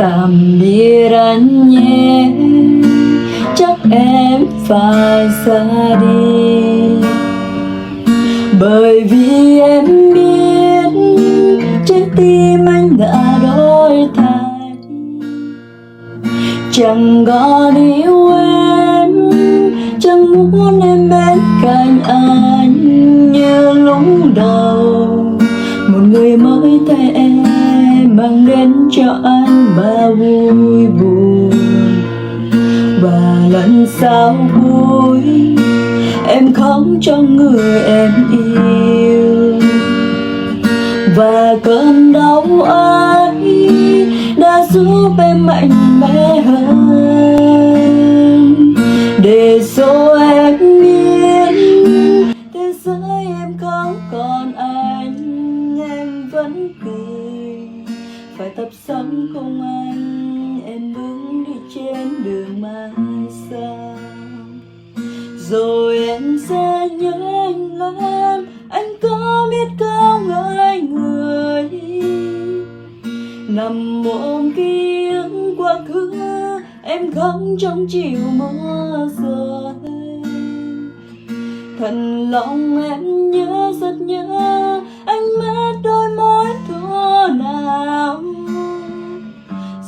tạm biệt anh nhé, chắc em phải ra đi. Bởi vì em biết trái tim anh đã đổi thay, chẳng còn yêu em, chẳng muốn em bên cạnh anh như lúc đầu. Một người mới thay em mang đến cho anh bao vui buồn, và lần sau cuối em khóc cho người em yêu. Và cơn đau ấy đã giúp em mạnh mẽ hơn, để rồi em biết thế giới em không còn anh vẫn cười. Phải tập sống cùng anh, em bước đi trên đường mai xa. Rồi em sẽ nhớ anh lắm, anh có biết không hỡi người. Nằm ôm ký ức quá khứ, em khóc trong chiều mưa rơi. Thật lòng em nhớ rất nhớ, anh mất đôi môi thuở nào.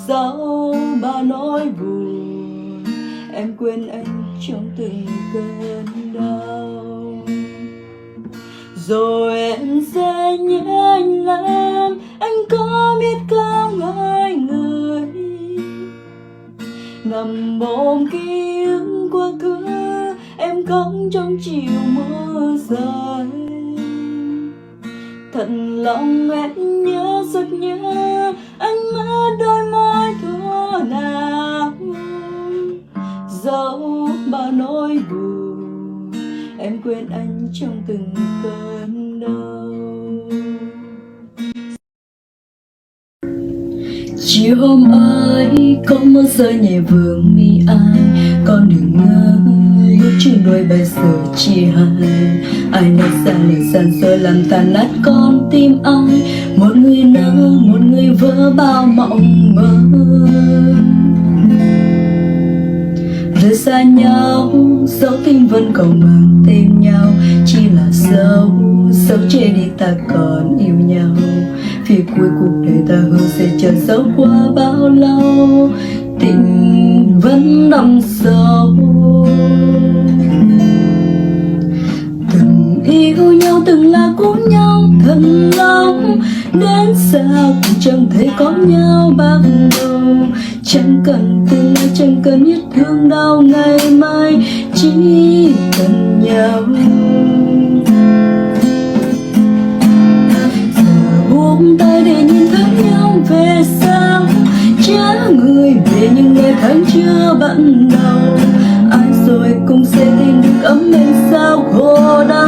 Sau bao nỗi buồn, em quên anh trong từng cơn đau. Rồi em sẽ nhớ anh lắm, anh có biết không hỡi người. Nằm ôm ký ức quá khứ, em khóc trong chiều mưa rơi. Thật lòng em nhớ rất nhớ, anh mất đôi môi thuở nào. Dẫu bao nỗi buồn, em quên anh trong từng cơn đau. Chiều hôm ấy có mưa rơi nhẹ vương mi ai, con đừng ngơ lúc trên đôi bay giờ chia hai. Ai nói xa lệ dần rồi làm tàn nát con tim ai, một người nỡ một người vỡ bao mộng mơ. Rời xa nhau dấu tình vẫn còn mang tên nhau, chỉ là dấu chê đi ta còn yêu nhau. Vì cuối cuộc đời ta hứa sẽ chờ dấu qua bao lâu, tình vẫn đậm sâu. Từng yêu nhau từng là của nhau thật lòng, đến sao cũng chẳng thấy có nhau ban đầu. Chẳng cần tương lai, chẳng cần biết thương đau ngày mai, chỉ cần nhau. Giờ buông tay để nhìn thấy nhau về sau, trả người về những ngày tháng chưa bắt đầu. Ai rồi cũng sẽ tìm được ấm êm sao khổ đau.